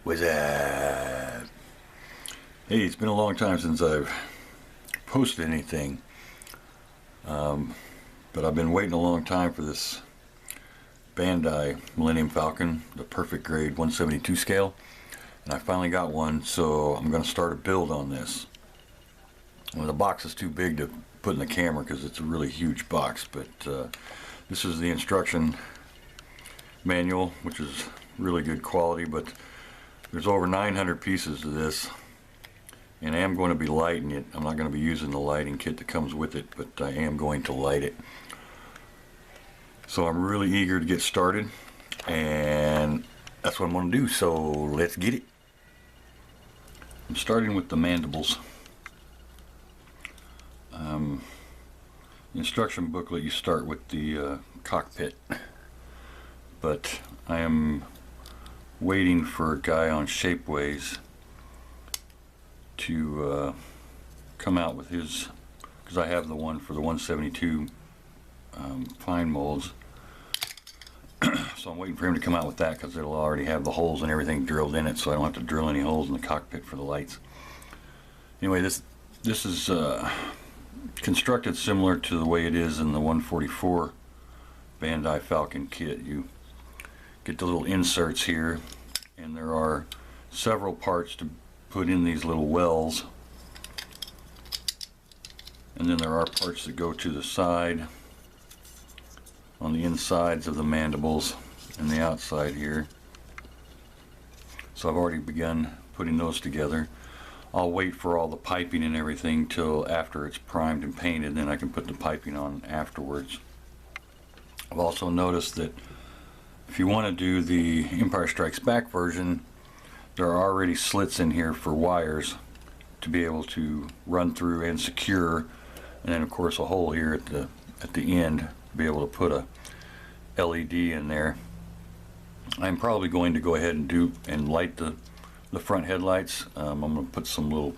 What's up? Hey, it's been a long time since I've posted anything, but I've been waiting a long time for this Bandai Millennium Falcon, the perfect grade 172 scale, and I finally got one, so I'm going to start a build on this. Well, the box is too big to put in the camera because it's a really huge box, but this is the instruction manual, which is really good quality, but there's over 900 pieces to this, and I am going to be lighting it. I'm not going to be using the lighting kit that comes with it, but I am going to light it. So I'm really eager to get started, and that's what I'm going to do, so let's get it. I'm starting with the mandibles. The instruction booklet, you start with the cockpit, but I am waiting for a guy on Shapeways to come out with his, because I have the one for the 172 fine molds. So I'm waiting for him to come out with that because it'll already have the holes and everything drilled in it, so I don't have to drill any holes in the cockpit for the lights. Anyway, this is constructed similar to the way it is in the 144 Bandai Falcon kit. You get the little inserts here, and there are several parts to put in these little wells, and then there are parts that go to the side on the insides of the mandibles and the outside here. So I've already begun putting those together. I'll wait for all the piping and everything till after it's primed and painted, then I can put the piping on afterwards. I've also noticed that if you want to do the Empire Strikes Back version, there are already slits in here for wires to be able to run through and secure, and then of course a hole here at the end to be able to put a LED in there. I'm probably going to go ahead and light the front headlights. I'm going to put some little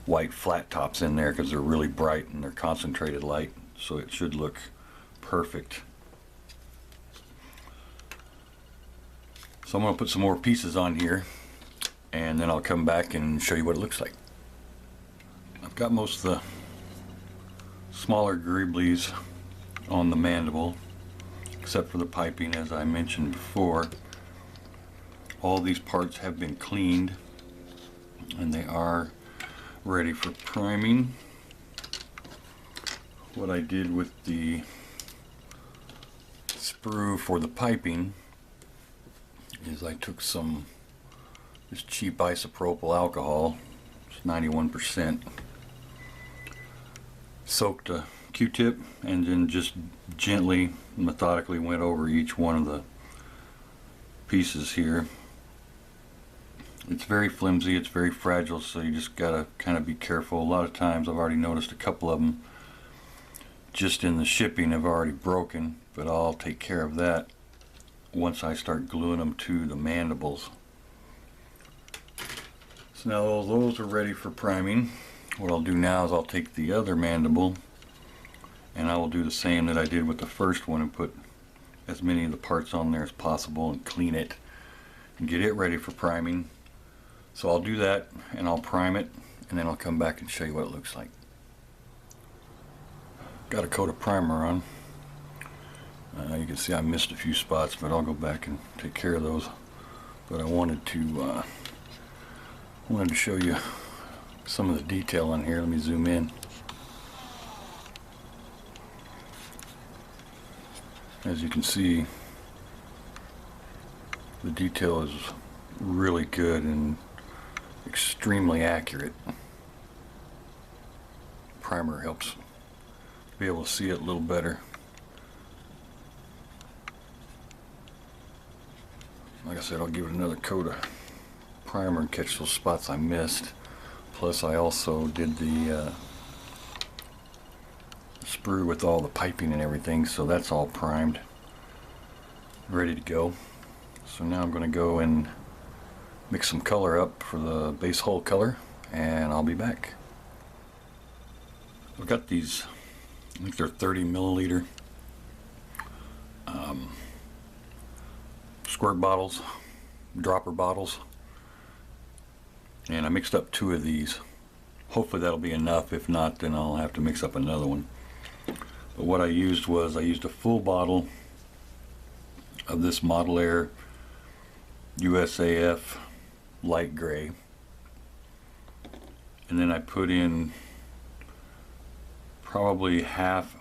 white flat tops in there because they're really bright and they're concentrated light, so it should look perfect. So I'm going to put some more pieces on here, and then I'll come back and show you what it looks like. I've got most of the smaller greeblies on the mandible, except for the piping, as I mentioned before. All these parts have been cleaned, and they are ready for priming. What I did with the sprue for the piping is I took some this cheap isopropyl alcohol, it's 91%, soaked a Q-tip, and then just gently, methodically went over each one of the pieces here. It's very flimsy, it's very fragile, so you just gotta kind of be careful. A lot of times, I've already noticed a couple of them just in the shipping have already broken, but I'll take care of that once I start gluing them to the mandibles. So now those are ready for priming. What I'll do now is I'll take the other mandible and I will do the same that I did with the first one and put as many of the parts on there as possible and clean it and get it ready for priming. So I'll do that and I'll prime it, and then I'll come back and show you what it looks like. Got a coat of primer on. You can see I missed a few spots, but I'll go back and take care of those. But I wanted to show you some of the detail on here. Let me zoom in. As you can see, the detail is really good and extremely accurate. Primer helps be able to see it a little better. Like I said, I'll give it another coat of primer and catch those spots I missed. Plus I also did the sprue with all the piping and everything, so that's all primed, ready to go. So now I'm going to go and mix some color up for the base hull color, and I'll be back. I've got these, I think they're 30 milliliter squirt bottles, dropper bottles, And I mixed up 2 of these. Hopefully that'll be enough. If not, then I'll have to mix up another one. But what I used was, I used a full bottle of this Model Air USAF light gray. And then I put in probably half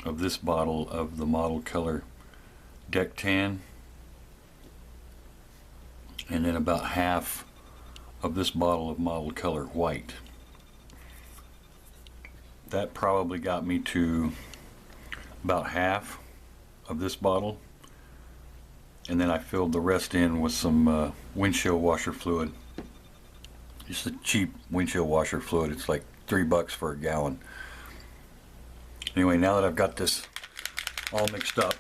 of this bottle of the Model Color Deck Tan, and then about half of this bottle of Model Color White. That probably got me to about half of this bottle, and then I filled the rest in with some windshield washer fluid. Just a cheap windshield washer fluid. It's like $3 for a gallon. Anyway, now that I've got this all mixed up,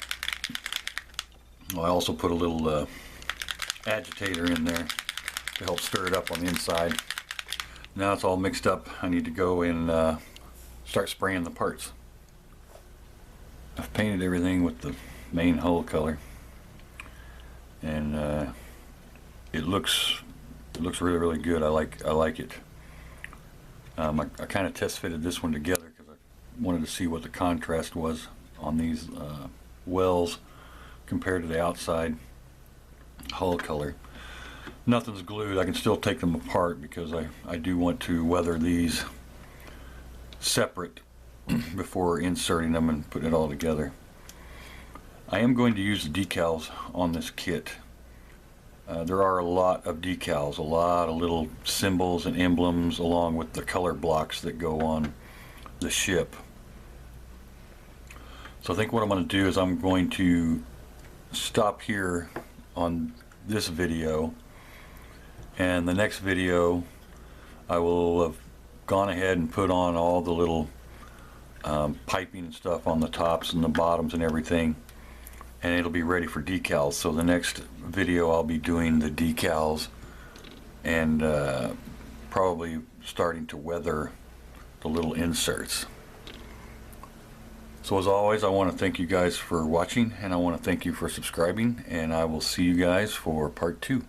I also put a little agitator in there to help stir it up on the inside. Now it's all mixed up, I need to go and start spraying the parts. I've painted everything with the main hull color, and it looks really good. I like it. I kind of test fitted this one together because I wanted to see what the contrast was on these wells compared to the outside hull color. Nothing's glued. I can still take them apart because I do want to weather these separate before inserting them and putting it all together. I am going to use the decals on this kit. There are a lot of decals, a lot of little symbols and emblems along with the color blocks that go on the ship. So I think what I'm going to do is I'm going to stop here on this video, and the next video I will have gone ahead and put on all the little piping and stuff on the tops and the bottoms and everything, and it'll be ready for decals. So the next video I'll be doing the decals and probably starting to weather the little inserts. So as always, I want to thank you guys for watching, and I want to thank you for subscribing, and I will see you guys for part 2.